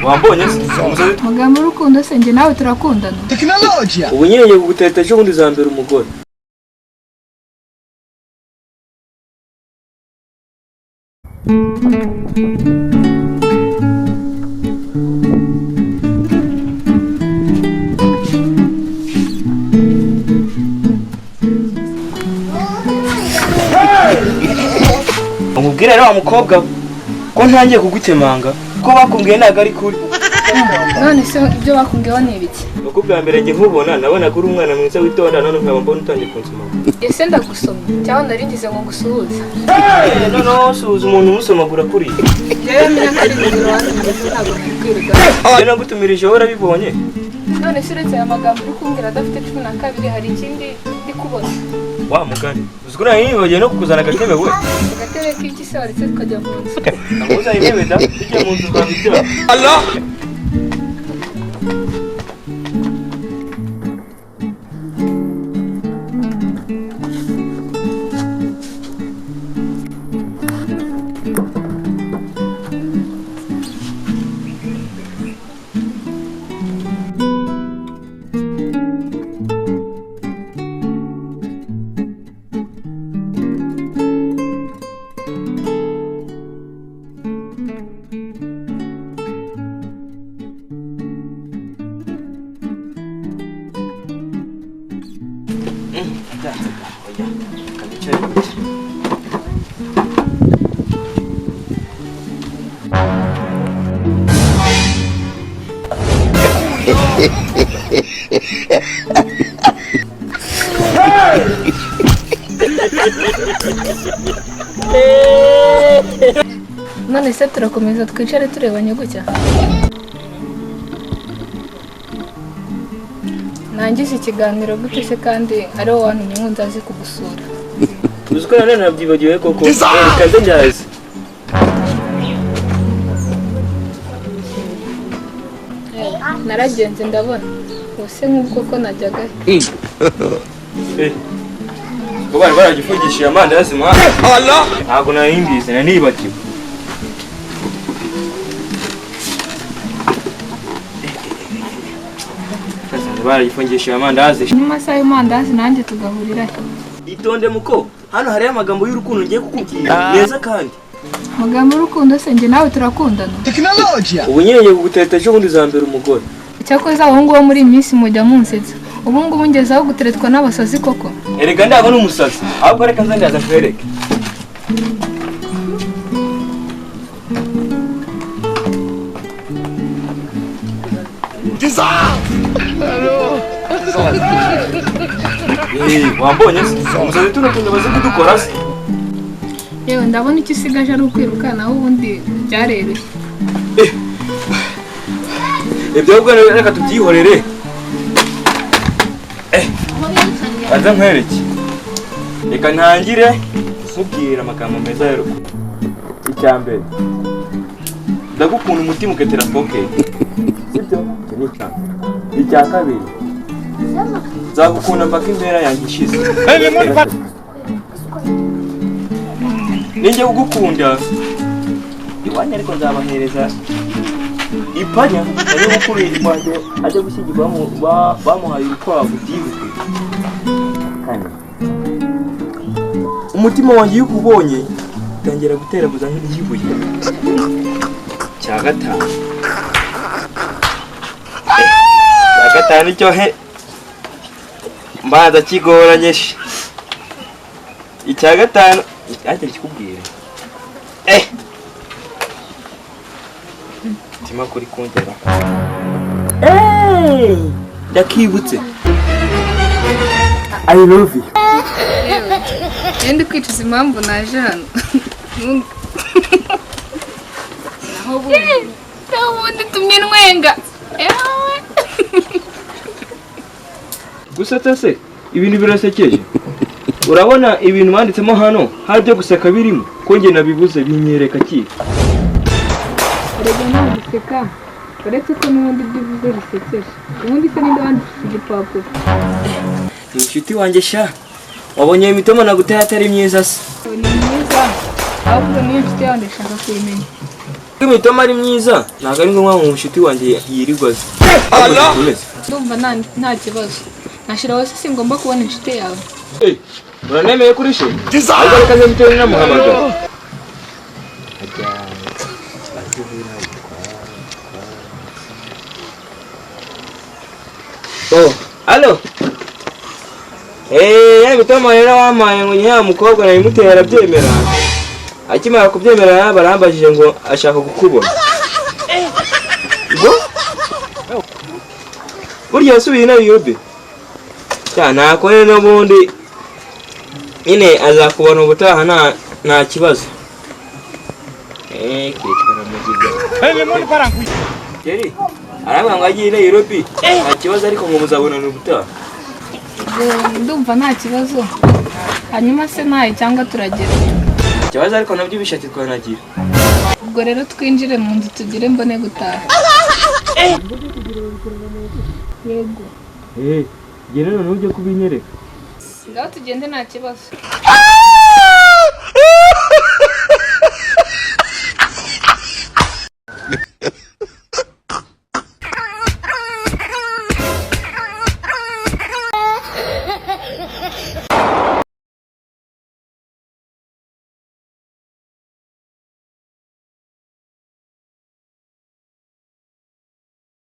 wambonye Amagambo y'urukundo se njye nawe turakundana. Teknolojia. ubu nyine guteta ejo bundi uzambera umugore. umubwire rero wa mukobwa ko ntangiye kugutemanga ko bakumbwiye ntago ari kuri. None se ibyo bakubwiyeho ni ibiki? nuko bwa mbere njye nkubona nabona ko uri umwana mwiza witonda none nkaba mbona utangiye kunsoma. Ese ndagusoma cyangwa nari ngize ngo ngusuhuze? no suhuza umuntu umusomagura kuri. Yewe menya ko ari ibintu wanjye ntabwo kubwirwa. Njye nagutumirije wowe urabibonye. None se uretse aya magambo uri kumbwira adafite 12 hari ikindi ndi kubona. wa mugani uziko nari nibagiye no kukuzana agatebe we. Agatebe k'iki se waretse tukajya mu nzu? Namuza intebe da tujya mu nzu twabitira. Allah None se turakomeza twicare turebanye gutya? Nangize ikiganiro gute se kandi ari wowe wantumye ngo nzaze kugusura? uziko nane nabyibagiwe koko. Kaze njaze. Naragenze ndabona. Use nk'ubwo ko najyaga. Ko bari baragifungishije amandazi mwa. Allah ntago nari mbizi nanibagiwe. baragifungishije amandazi. Nyuma sa y'amandazi nanjye tugahurira. Itonde muko hano hari amagambo y'urukundo ngiye kukubwira neza kandi. Amagambo y'urukundo se njye nawe turakundana. Teknolojia. ubu nyine guteta ejo bundi uzambera umugore. Cyakoze abahungu bo muri iyi minsi mujya munsetsa. Ubu ngubu ngezaho guteretwa n'abasazi koko. Erega ndabo n'umusazi ahubwo reka nza ndaza nkwereke. wambonye se umusazi turakunda bazi kudukora se. Yewe ndabona icyo usigaje ari ukwirukana aho ubundi byarereye. ibyo ubwo reka tubyihorere. Aza nkwereke. Reka ntangire nkubwira amagambo meza y'urukundo. Icya mbere ndagukunda umutima uketera pocket. Sibyo? Ni cyane. Icya kabiri nzagukunda mpaka impera yanjye ishize. Ninjye ugukunda iwanjye ariko nzabahereza ipanya ari gukuru wanjye ajya gushyigirwa bamuhaye urukwavu byibuke. Kane umutima wanjye iyo ukubonye utangira guteraguza nk'iyibuye. Cya gatanu icyo he mbanza kigoranye. Icya gatanu ati kikubwire tima kuri kontera ndakibutse. I love you. Ndi kwicuza impamvu naje hano. Naho ubundi tumye nwenga. Gusa se ibintu birasekeje. Urabona ibintu banditsemo hano hari byo guseka birimo ko nge nabibuze binyereka ki. Rega nta guseka. Uretse ko n'ubundi bivuze bisekeje. Ubundi se ninde wanditse igipapuro? Inshuti wanjye sha wabonye imitoma naguteye atari myiza se. Ni myiza. ahubwo niyo nshuti yawe ndashaka kuyimenya. Ko imitoma ari myiza ntabwo ari ngombwa ngo umushuti wanjye yirirwa azi. Ndumva nta kibazo. Nashiraho se ngomba kubona inshuti yawe. Uranemeye kuri she? Ahubwo reka nze mutore namuhamagara. Alo. Imitoma rero wampaye ngo nyiha mukobwa nari muteye arabyemera. Akimara kubyemera barambajije ngo ashaka kukubona. Ngo? Burya yasubiye na Yobe. Cyane akore no bundi nyine azakubona ubutaha nta kibazo. Kitwara mugiga. Yeri, arabanga ngo agiye na Yobe. Nta kibazo ariko ngo muzabonana ubutaha. Ndumva nta kibazo. Hanyuma se naye cyangwa turagera. Ikibazo ariko nabyo bishati twanagira. Ubwo rero twinjire mu nzu tugire mbone gutaha. Yego. Genda none ujye kubinyereka. Ngaho tugende nta kibazo.